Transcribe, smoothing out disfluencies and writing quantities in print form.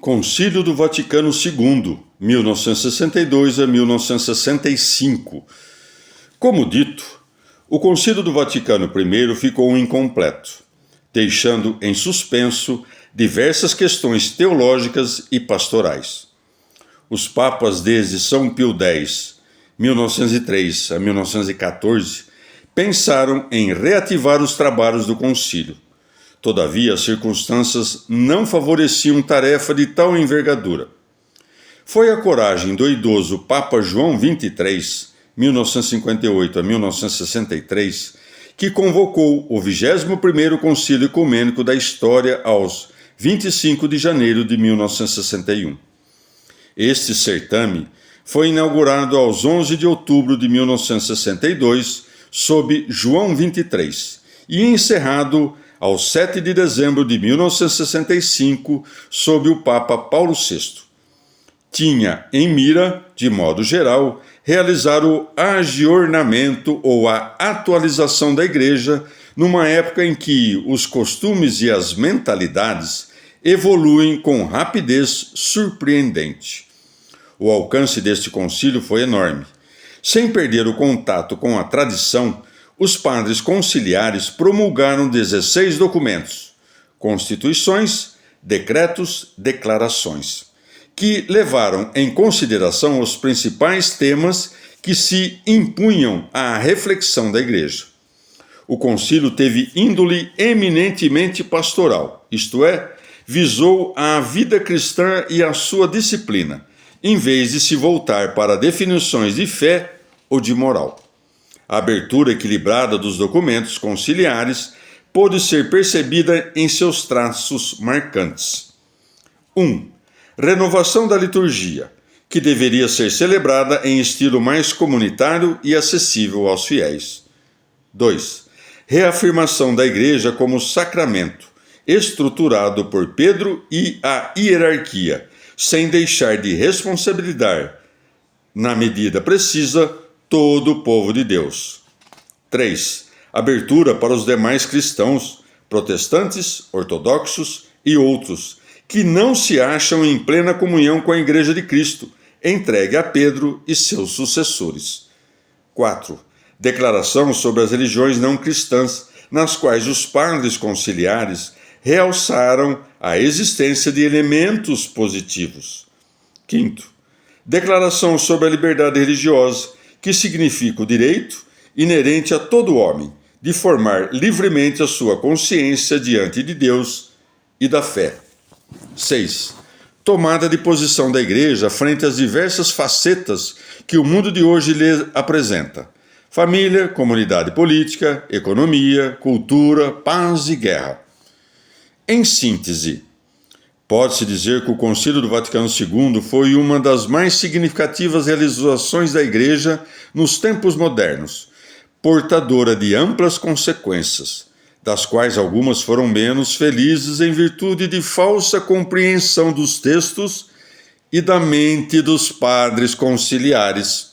Concílio do Vaticano II, 1962 a 1965. Como dito, o Concílio do Vaticano I ficou incompleto, deixando em suspenso diversas questões teológicas e pastorais. Os papas desde São Pio X, 1903 a 1914, pensaram em reativar os trabalhos do concílio. Todavia, as circunstâncias não favoreciam tarefa de tal envergadura. Foi a coragem do idoso Papa João XXIII, 1958 a 1963, que convocou o 21º Concílio Ecumênico da História aos 25 de janeiro de 1961. Este certame foi inaugurado aos 11 de outubro de 1962, sob João XXIII, e encerrado aos 7 de dezembro de 1965, sob o Papa Paulo VI. Tinha em mira, de modo geral, realizar o agiornamento ou a atualização da Igreja numa época em que os costumes e as mentalidades evoluem com rapidez surpreendente. O alcance deste concílio foi enorme. Sem perder o contato com a tradição, os padres conciliares promulgaram 16 documentos, constituições, decretos, declarações, que levaram em consideração os principais temas que se impunham à reflexão da Igreja. O concílio teve índole eminentemente pastoral, isto é, visou a vida cristã e a sua disciplina, em vez de se voltar para definições de fé ou de moral. A abertura equilibrada dos documentos conciliares pôde ser percebida em seus traços marcantes. 1. Renovação da liturgia, que deveria ser celebrada em estilo mais comunitário e acessível aos fiéis. 2. Reafirmação da Igreja como sacramento, estruturado por Pedro e a hierarquia, sem deixar de responsabilizar, na medida precisa, todo o povo de Deus. 3. Abertura para os demais cristãos, protestantes, ortodoxos e outros, que não se acham em plena comunhão com a Igreja de Cristo, entregue a Pedro e seus sucessores. 4. Declaração sobre as religiões não cristãs, nas quais os padres conciliares realçaram a existência de elementos positivos. 5. Declaração sobre a liberdade religiosa, que significa o direito inerente a todo homem de formar livremente a sua consciência diante de Deus e da fé. 6. Tomada de posição da Igreja frente às diversas facetas que o mundo de hoje lhe apresenta: família, comunidade política, economia, cultura, paz e guerra. Em síntese, pode-se dizer que o Concílio do Vaticano II foi uma das mais significativas realizações da Igreja nos tempos modernos, portadora de amplas consequências, das quais algumas foram menos felizes em virtude de falsa compreensão dos textos e da mente dos padres conciliares.